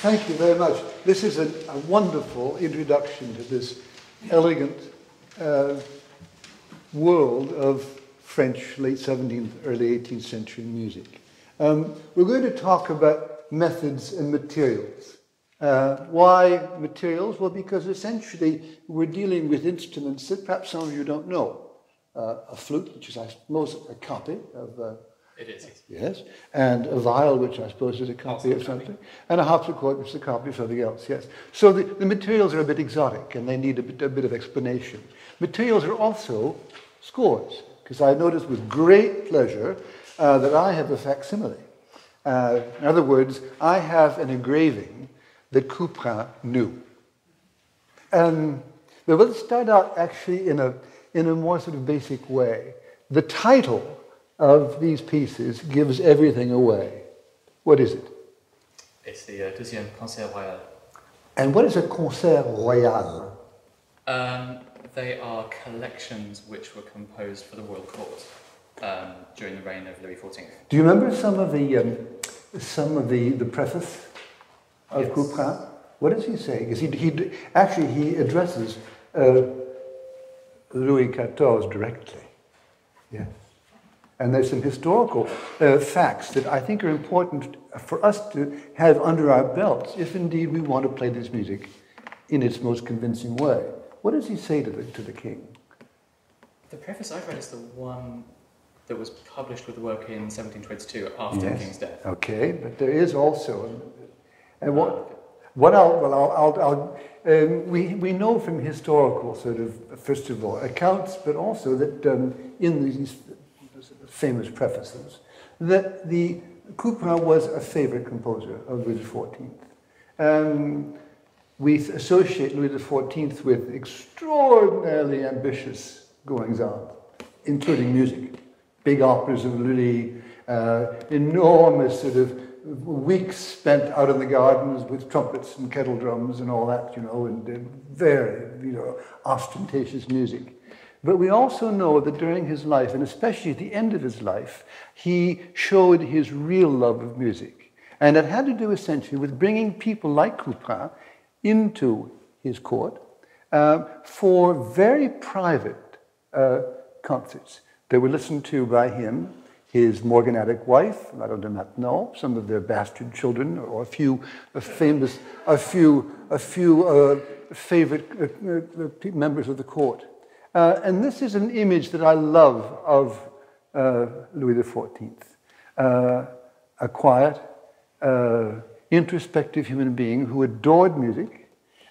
Thank you very much. This is a wonderful introduction to this elegant world of French late 17th, early 18th century music. We're going to talk about methods and materials. Why materials? Well, because essentially we're dealing with instruments that perhaps some of you don't know. A flute, which is, I suppose, a copy of... it is. Yes. And a viol, which I suppose is a copy of something. And a harpsichord, which is a copy of something else, yes. So the materials are a bit exotic, and they need a bit of explanation. Materials are also scores, because I noticed with great pleasure that I have a facsimile. In other words, I have an engraving that Couperin knew. But let's start out actually in a more sort of basic way. The title of these pieces gives everything away. What is it? It's the Deuxième Concert Royal. And what is a concert royal? They are collections which were composed for the royal court during the reign of Louis XIV. Do you remember some of the preface of Yes. Couperin? What does he say? Because he addresses Louis XIV directly. Yes. And there's some historical facts that I think are important for us to have under our belts if indeed we want to play this music in its most convincing way. What does he say to the king? The preface I've read is the one that was published with the work in 1722 after the king's death. Okay, but there is also, and we know from historical sort of, first of all, accounts, but also that in these famous prefaces, that the Couperin was a favorite composer of Louis XIV. We associate Louis XIV with extraordinarily ambitious goings-on, including music. Big operas of Lully, enormous sort of weeks spent out in the gardens with trumpets and kettle drums and all that, and very, ostentatious music. But we also know that during his life, and especially at the end of his life, he showed his real love of music. And it had to do essentially with bringing people like Couperin into his court for very private concerts. They were listened to by him, his morganatic wife, Madame de Maintenon, some of their bastard children, or a few favorite members of the court. And this is an image that I love of Louis XIV. A quiet, introspective human being who adored music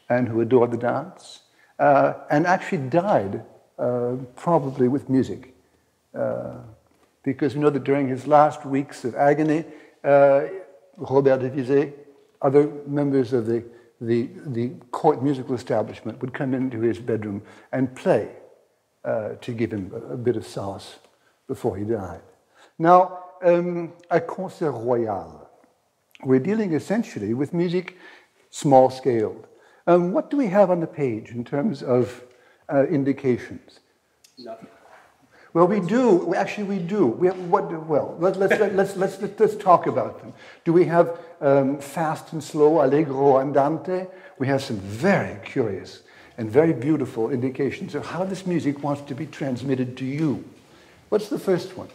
and who adored the dance, and actually died probably with music. Because we know that during his last weeks of agony, Robert de Vizet, other members of the court musical establishment would come into his bedroom and play to give him a bit of solace before he died. Now, a concert royal. We're dealing essentially with music small-scaled. What do we have on the page in terms of indications? Nothing. Well, we do. Actually, we do. Let's talk about them. Do we have fast and slow, allegro, andante? We have some very curious and very beautiful indications of how this music wants to be transmitted to you. What's the first one?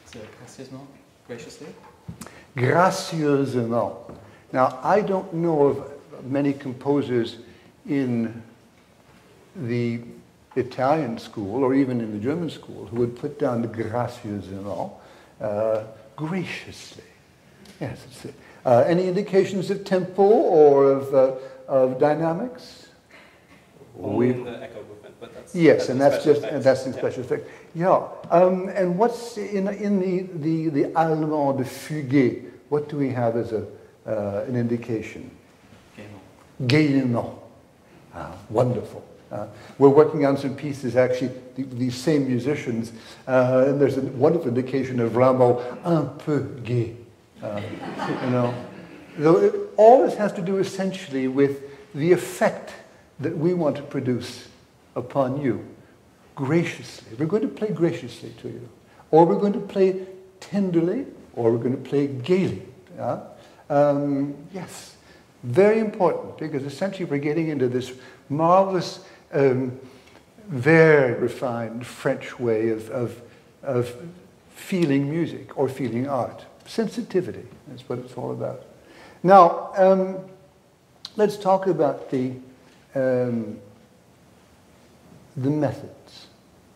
It's gracieusement, graciously. Gracieusement. Now, I don't know of many composers in the Italian school, or even in the German school, who would put down the gracieusement graciously. Yes. Any indications of tempo or of dynamics? Only in the echo movement, but that's that's in special effect. Yeah. And what's in the Allemand, the fugue? What do we have as an indication? Gaiement. Wonderful. We're working on some pieces, actually, these same musicians, and there's a wonderful indication of Rameau, un peu gai. All this has to do essentially with the effect that we want to produce upon you, graciously. We're going to play graciously to you, or we're going to play tenderly, or we're going to play gaily. Yes, very important, because essentially we're getting into this marvelous, very refined French way of feeling music or feeling art. Sensitivity, that's what it's all about. Now, let's talk about the methods.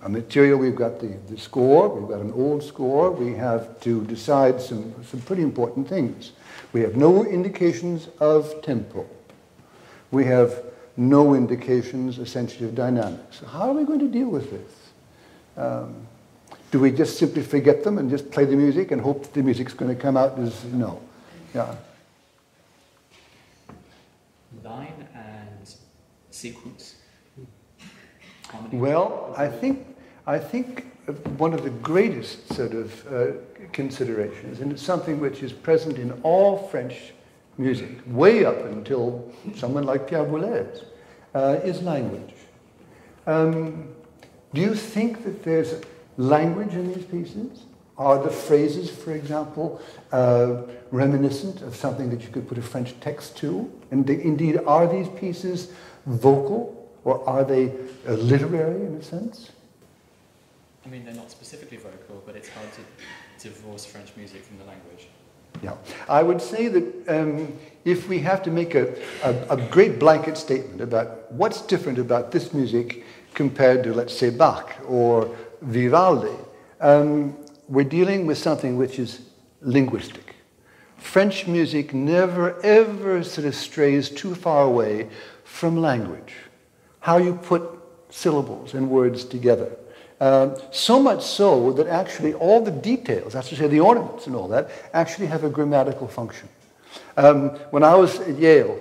A material, we've got the score, we've got an old score, we have to decide some pretty important things. We have no indications of tempo. We have no indications, essentially, of dynamics. So how are we going to deal with this? Do we just simply forget them and just play the music and hope that the music's going to come out as, no. Yeah. Line and sequence. Harmony. Well, I think one of the greatest sort of considerations, and it's something which is present in all French music, way up until someone like Pierre Boulez, is language. Do you think that there's language in these pieces? Are the phrases, for example, reminiscent of something that you could put a French text to? And indeed, are these pieces vocal? Or are they literary in a sense? I mean, they're not specifically vocal, but it's hard to divorce French music from the language. Yeah. I would say that if we have to make a great blanket statement about what's different about this music compared to, let's say, Bach or Vivaldi, we're dealing with something which is linguistic. French music never, ever sort of strays too far away from language. How you put syllables and words together. So much so that actually all the details, that's to say the ornaments and all that, actually have a grammatical function. When I was at Yale,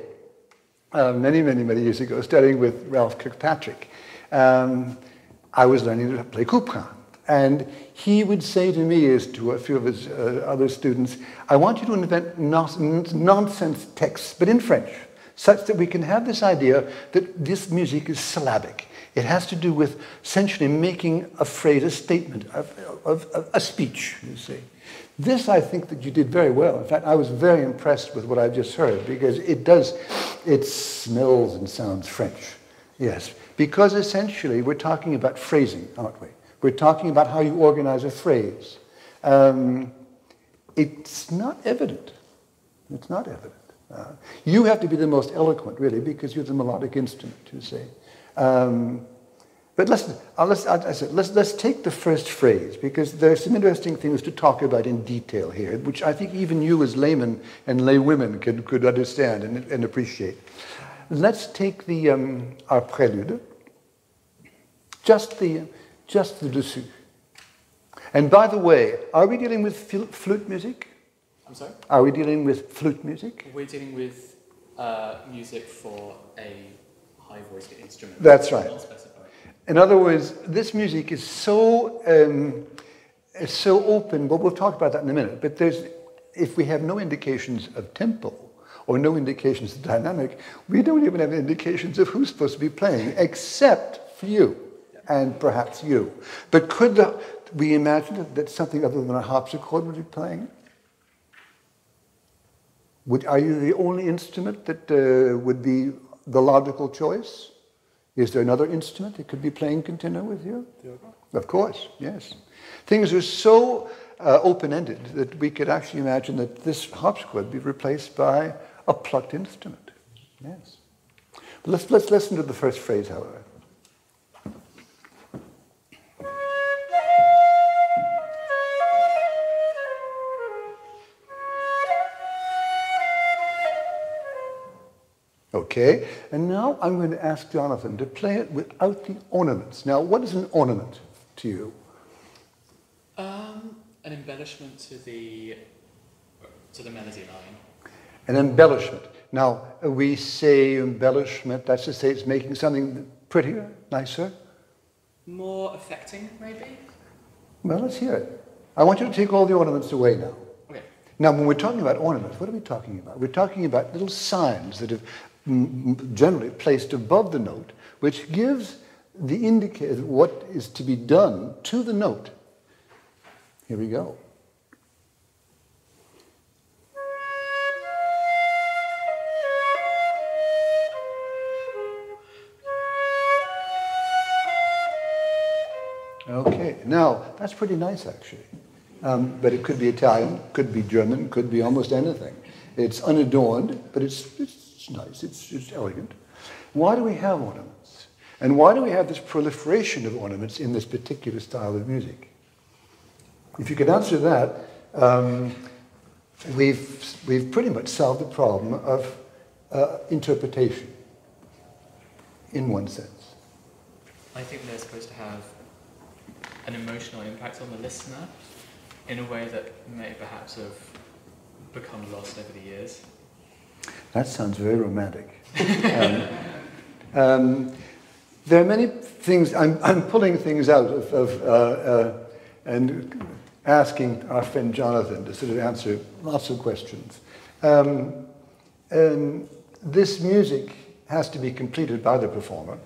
many years ago, studying with Ralph Kirkpatrick, I was learning to play Couperin. And he would say to me, as to a few of his other students, I want you to invent nonsense texts, but in French, such that we can have this idea that this music is syllabic. It has to do with essentially making a phrase, a statement, of a speech, you see. This, I think that you did very well. In fact, I was very impressed with what I've just heard, because it smells and sounds French. Yes, because essentially we're talking about phrasing, aren't we? We're talking about how you organize a phrase. It's not evident. It's not evident. You have to be the most eloquent, really, because you're the melodic instrument, you see. But let's take the first phrase, because there are some interesting things to talk about in detail here, which I think even you as laymen and laywomen could understand and appreciate. Let's take our prelude, just the dessus. And by the way, are we dealing with flute music? I'm sorry? Are we dealing with flute music? We're dealing with music for a high-voiced instrument. That's right. Not specified. In other words, this music is so open. Well, we'll talk about that in a minute. But if we have no indications of tempo or no indications of dynamic, we don't even have indications of who's supposed to be playing, except for you and perhaps you. But could we imagine that something other than a harpsichord would be playing? Are you the only instrument that would be the logical choice? Is there another instrument that could be playing continuo with you? Yeah. Of course, yes. Things are so open-ended that we could actually imagine that this harpsichord be replaced by a plucked instrument. Yes. Let's listen to the first phrase, however. Okay, and now I'm going to ask Jonathan to play it without the ornaments. Now, what is an ornament to you? An embellishment to the melody line. An embellishment. Now, we say embellishment, that's to say it's making something prettier, nicer? More affecting, maybe? Well, let's hear it. I want you to take all the ornaments away now. Okay. Now, when we're talking about ornaments, what are we talking about? We're talking about little signs that have generally placed above the note, which gives the indicator what is to be done to the note. Here we go. Okay, now that's pretty nice actually. But it could be Italian, could be German, could be almost anything. It's unadorned, but it's nice, it's elegant. Why do we have ornaments? And why do we have this proliferation of ornaments in this particular style of music? If you could answer that, we've pretty much solved the problem of interpretation, in one sense. I think they're supposed to have an emotional impact on the listener in a way that may perhaps have become lost over the years. That sounds very romantic. There are many things, I'm pulling things out and asking our friend Jonathan to sort of answer lots of questions. This music has to be completed by the performer.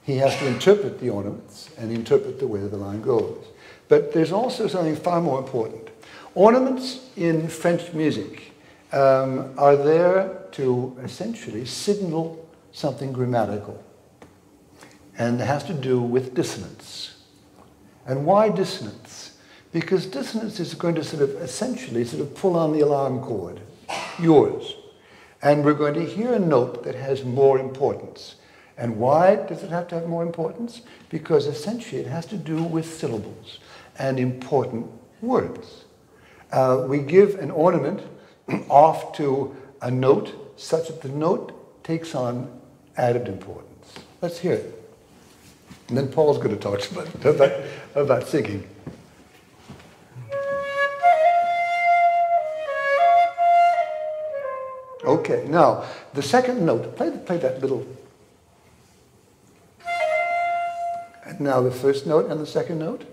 He has to interpret the ornaments and interpret the way the line goes. But there's also something far more important. Ornaments in French music are there to essentially signal something grammatical. And it has to do with dissonance. And why dissonance? Because dissonance is going to essentially pull on the alarm cord, yours. And we're going to hear a note that has more importance. And why does it have to have more importance? Because essentially it has to do with syllables and important words. We give an ornament off to a note such that the note takes on added importance. Let's hear it. And then Paul's going to talk about singing. Okay, now the second note, play that little. And now the first note and the second note.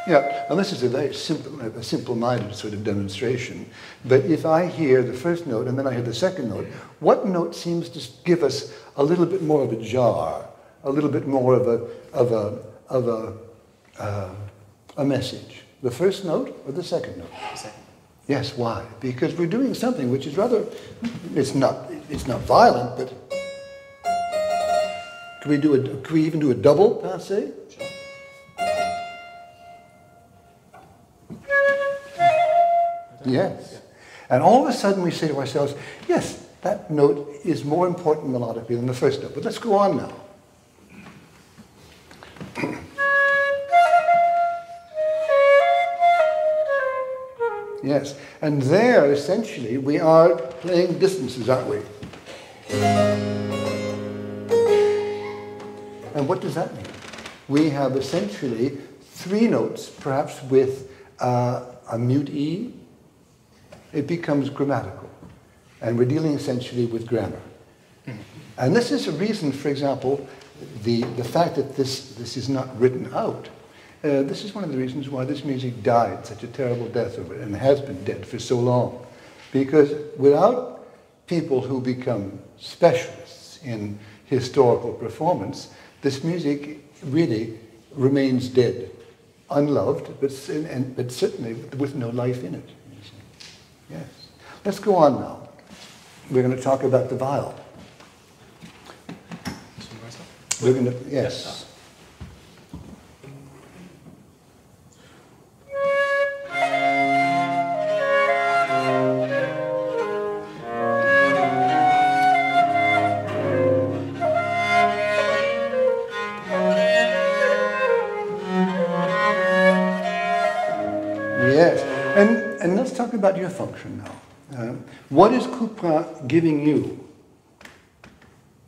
Yeah, and this is a very simple-minded sort of demonstration. But if I hear the first note and then I hear the second note, what note seems to give us a little bit more of a jar, a little bit more of a message? The first note or the second note? The second. Yes, why? Because we're doing something which is rather, it's not violent, but can we even do a double passé? Sure. Yes. Yeah. And all of a sudden we say to ourselves, yes, that note is more important melodically than the first note. But let's go on now. Yes. And there, essentially, we are playing distances, aren't we? And what does that mean? We have essentially three notes, perhaps with a mute E. It becomes grammatical. And we're dealing essentially with grammar. And this is a reason, for example, the fact that this is not written out. This is one of the reasons why this music died such a terrible death over it, and has been dead for so long. Because without people who become specialists in historical performance, this music really remains dead, unloved, but certainly with no life in it. Yes. Let's go on now. We're going to talk about the viol. We're going to, yes. Yes. And let's talk about your function now. What is Couperin giving you?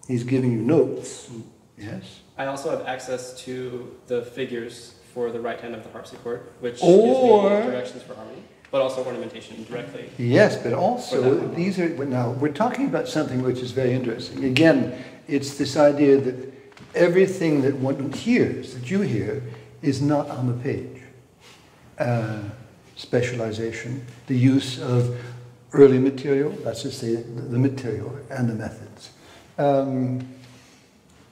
He's giving you notes. Yes. I also have access to the figures for the right hand of the harpsichord, which gives me directions for harmony, but also ornamentation directly. Yes, but also these are, now we're talking about something which is very interesting. Again, it's this idea that everything that one hears, that you hear, is not on the page. Specialization, the use of early material, that's to say the material and the methods.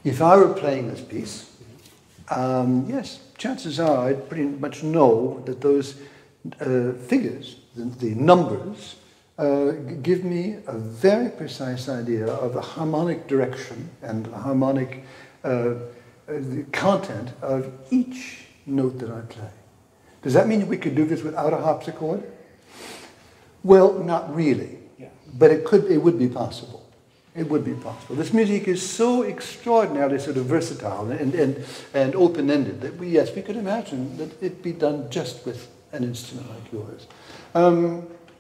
If I were playing this piece, yes, chances are I'd pretty much know that those figures, the numbers, give me a very precise idea of the harmonic direction and the harmonic the content of each note that I play. Does that mean we could do this without a harpsichord? Well, not really, but it would be possible. It would be possible. This music is so extraordinarily sort of versatile and open-ended that we could imagine that it be done just with an instrument like yours.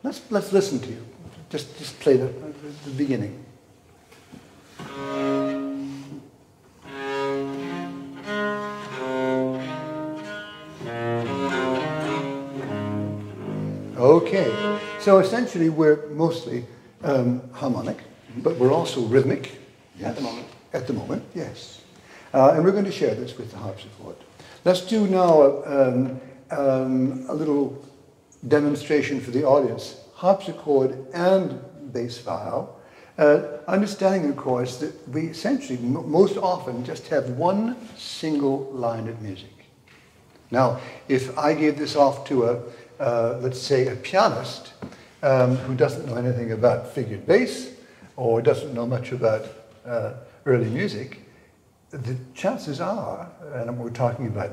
Let's listen to you. Just play the beginning. Okay, so essentially we're mostly harmonic, but we're also rhythmic. Yes. At the moment. At the moment, yes. And we're going to share this with the harpsichord. Let's do now a little demonstration for the audience. Harpsichord and bass viol. Understanding, of course, that we essentially most often just have one single line of music. Now, if I gave this off to let's say a pianist who doesn't know anything about figured bass or doesn't know much about early music, the chances are, and we're talking about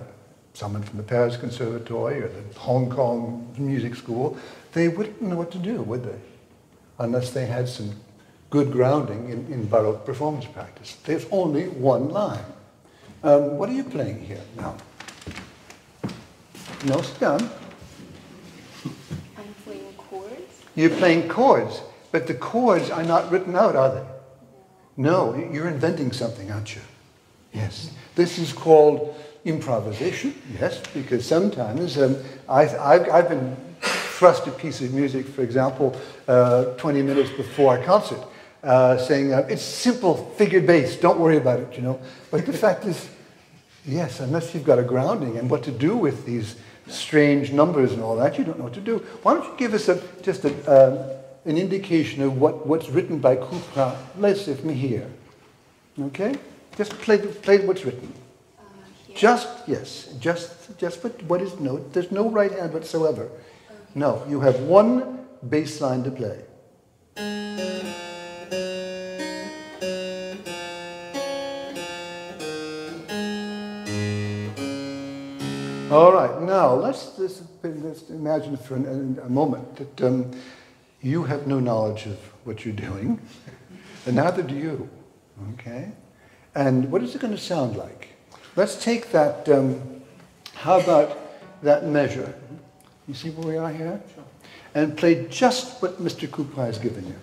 someone from the Paris Conservatory or the Hong Kong Music School, they wouldn't know what to do, would they? Unless they had some good grounding in Baroque performance practice. There's only one line. What are you playing here now? No, sit down. I'm playing chords. You're playing chords, but the chords are not written out, are they? No, you're inventing something, aren't you? Yes. This is called improvisation, yes, because sometimes I've been thrust a piece of music, for example, 20 minutes before a concert, saying, it's simple figured bass, don't worry about it, you know. But the fact is, yes, unless you've got a grounding and what to do with these strange numbers and all that, you don't know what to do. Why don't you give us just an indication of what's written by Couperin? Let's with me here. Okay? Just play what's written. Just what is note. There's no right hand whatsoever. No, you have one bass line to play. All right, now let's imagine for a moment that you have no knowledge of what you're doing, and neither do you, okay? And what is it going to sound like? Let's take that, how about that measure? You see where we are here? Sure. And play just what Mr. Couperin has given you.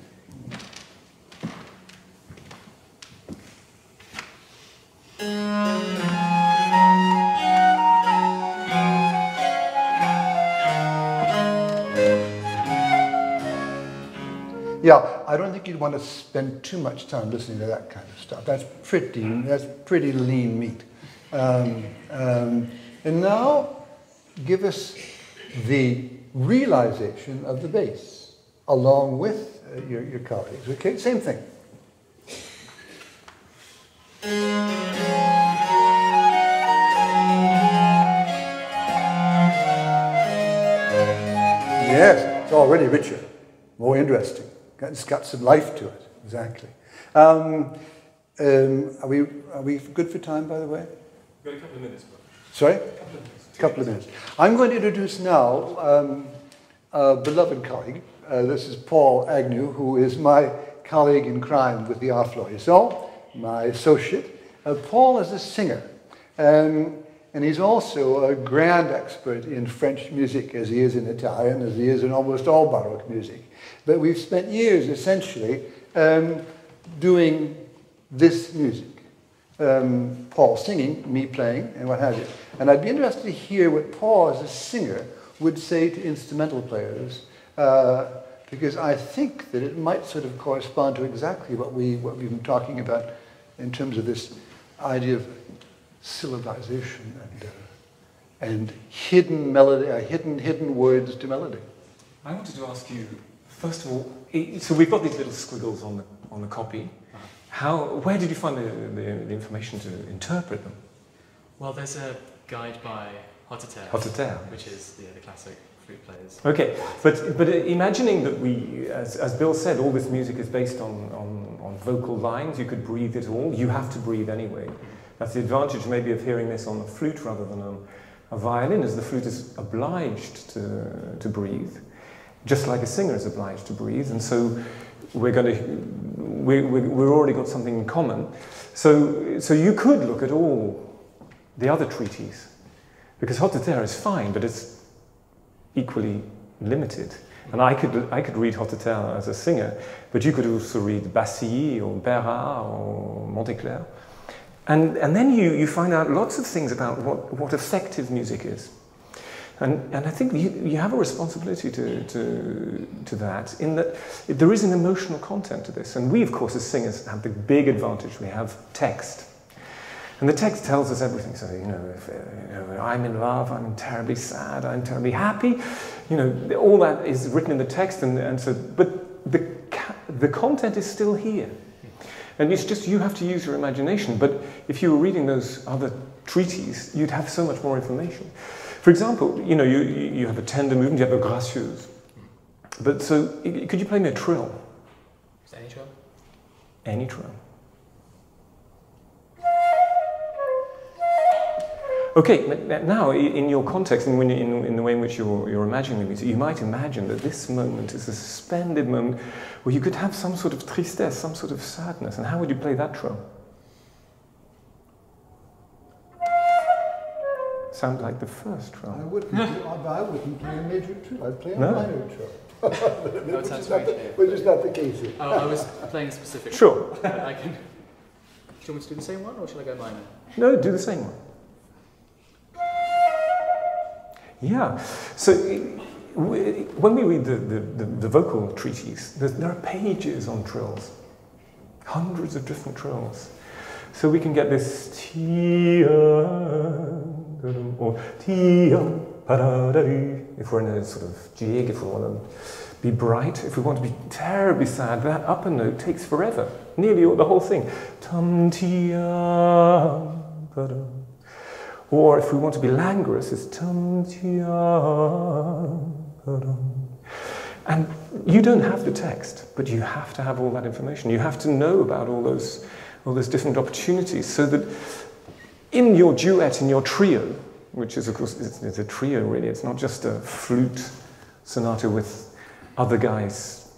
Yeah, I don't think you'd want to spend too much time listening to that kind of stuff. That's pretty lean meat. And now, give us the realization of the bass, along with your colleagues. Okay, same thing. Yes, it's already richer, more interesting. It's got some life to it, exactly. Are we good for time, by the way? We've got a couple of minutes. Sorry? A couple of minutes. I'm going to introduce now a beloved colleague. This is Paul Agnew, who is my colleague in crime with the Royaux, my associate. Paul is a singer, and he's also a grand expert in French music, as he is in Italian, as he is in almost all Baroque music. But we've spent years, essentially, doing this music. Paul singing, me playing, and what have you. And I'd be interested to hear what Paul, as a singer, would say to instrumental players, because I think that it might sort of correspond to exactly what we've been talking about in terms of this idea of syllabization and hidden melody, hidden words to melody. I wanted to ask you, first of all, so we've got these little squiggles on the copy. Where did you find the information to interpret them? Well, there's a guide by Hoteter, which is the classic flute players. Okay, but imagining that we, as Bill said, all this music is based on vocal lines. You could breathe it all. You have to breathe anyway. That's the advantage maybe of hearing this on a flute rather than on a violin, is the flute is obliged to breathe, just like a singer is obliged to breathe. And so we've already got something in common. So you could look at all the other treaties, because haute de terre is fine, but it's equally limited. And I could read haute de terre as a singer, but you could also read Bassilly or Berra or Monteclair. And then you find out lots of things about what effective music is. And I think you have a responsibility to that, in that there is an emotional content to this. And we, of course, as singers, have the big advantage. We have text. And the text tells us everything. So, if I'm in love, I'm terribly sad, I'm terribly happy. All that is written in the text. But the content is still here. And it's just you have to use your imagination. But if you were reading those other treaties, you'd have so much more information. For example, you have a tender movement, you have a gracieuse. But so, could you play me a trill? Is any trill? Any trill. Okay, now in your context, in the way in which you're imagining the music, you might imagine that this moment is a suspended moment where you could have some sort of tristesse, some sort of sadness. And how would you play that trill? Sound like the first trill. I wouldn't play a major trill. I'd play a minor trill. Which is not the case here. Oh, I was playing a specific. Sure. I can. Do you want me to do the same one, or shall I go minor? No, do the same one. Yeah. So when we read the vocal treaties, there are pages on trills, hundreds of different trills. So we can get this tia or tia if we're in a sort of jig, if we want to be bright, if we want to be terribly sad, that upper note takes forever, nearly the whole thing. Tum tia. Or if we want to be languorous, it's tum tia. And you don't have the text, but you have to have all that information. You have to know about all those different opportunities, so that in your duet, in your trio, which is, of course, it's a trio really, it's not just a flute sonata with other guys,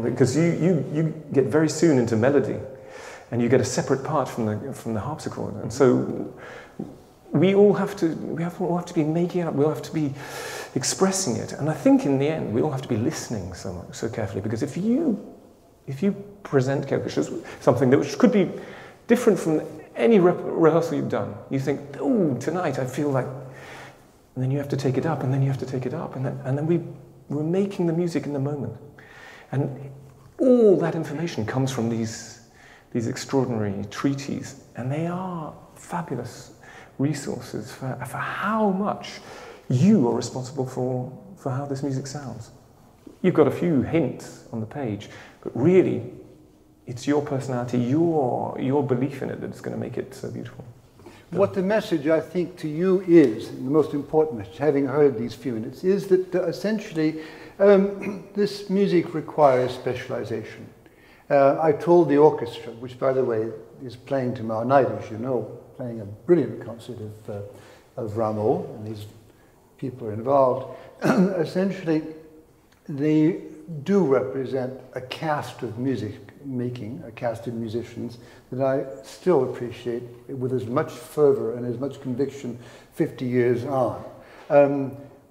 because you get very soon into melody, and you get a separate part from the harpsichord, and so we all have to be making it up. We all have to be expressing it, and I think in the end we all have to be listening so carefully, because if you present quelque chose, something which could be different from any rehearsal you've done, you think, oh, tonight I feel like, and then you have to take it up, and then you have to take it up, and then we're making the music in the moment, and all that information comes from these extraordinary treaties, and they are fabulous resources for how much you are responsible for how this music sounds. You've got a few hints on the page, but really it's your personality, your belief in it that's going to make it so beautiful. What the message, I think, to you is, the most important message, having heard these few minutes, is that essentially this music requires specialization. I told the orchestra, which by the way is playing tomorrow night, as you know, playing a brilliant concert of Royaux, and these people are involved. Essentially, they do represent a caste of music making, a caste of musicians that I still appreciate with as much fervor and as much conviction 50 years on.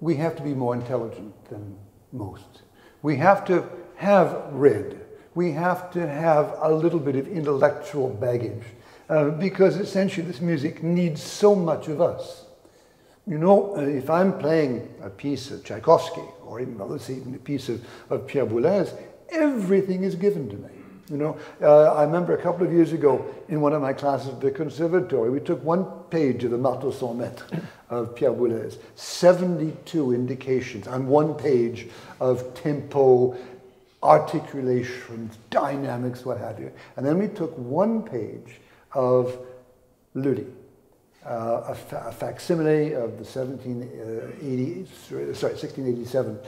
We have to be more intelligent than most. We have to have read. We have to have a little bit of intellectual baggage. Because essentially this music needs so much of us. If I'm playing a piece of Tchaikovsky, or even, let's say, even a piece of Pierre Boulez, everything is given to me. I remember a couple of years ago in one of my classes at the conservatory, we took one page of the Marteau sans maître of Pierre Boulez, 72 indications on one page of tempo, articulations, dynamics, what have you. And then we took one page of Lully. a facsimile of the 1687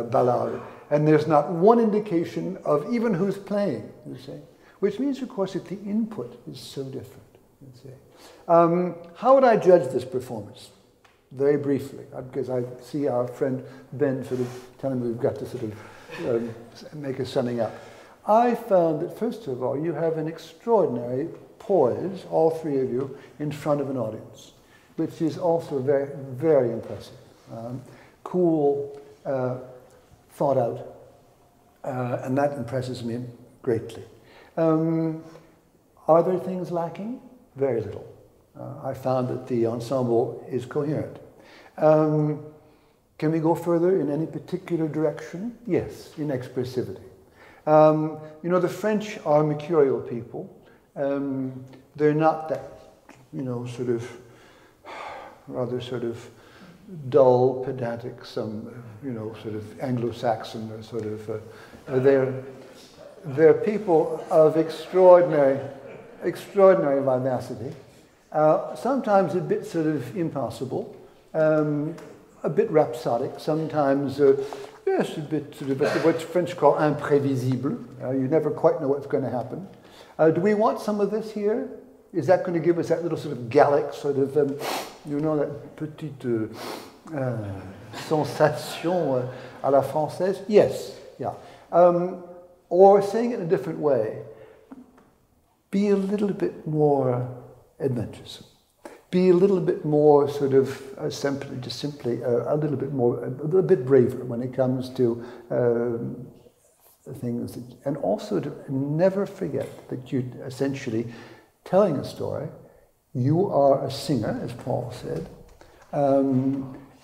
ballade, and there's not one indication of even who's playing, you see. Which means, of course, that the input is so different, you see. How would I judge this performance? Very briefly, because I see our friend Ben sort of telling me we've got to sort of make a summing up. I found that, first of all, you have an extraordinary poise, all three of you, in front of an audience, which is also very, very impressive. Cool, thought out, and that impresses me greatly. Are there things lacking? Very little. I found that the ensemble is coherent. Can we go further in any particular direction? Yes, in expressivity. You know, the French are mercurial people. They're not that, you know, sort of, rather sort of dull, pedantic, some, you know, sort of Anglo-Saxon, or sort of, they're people of extraordinary vivacity. Sometimes a bit sort of impossible, a bit rhapsodic, sometimes, yes, a bit sort of what French call imprévisible. You never quite know what's going to happen. Do we want some of this here? Is that going to give us that little sort of Gallic sort of, you know, that petite sensation à la française? Yes, yeah. Or saying it in a different way, be a little bit more adventurous. Be a little bit more sort of simply a little bit braver when it comes to things. And also to never forget that you're essentially telling a story. You are a singer, as Paul said.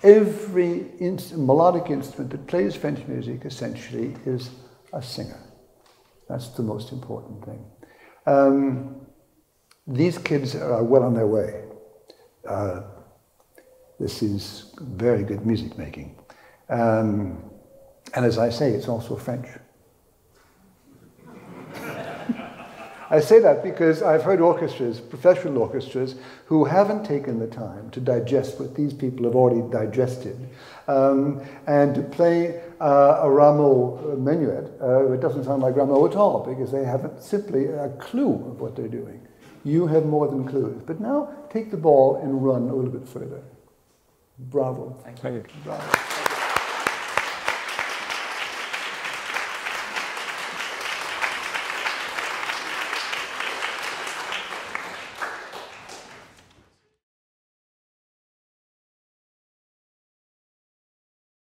Every melodic instrument that plays French music essentially is a singer. That's the most important thing. These kids are well on their way. This is very good music making. And as I say, it's also French. I say that because I've heard orchestras, professional orchestras, who haven't taken the time to digest what these people have already digested, and to play a Rameau minuet. It doesn't sound like Rameau at all, because they haven't simply a clue of what they're doing. You have more than clues. But now take the ball and run a little bit further. Bravo. Thank you. Bravo.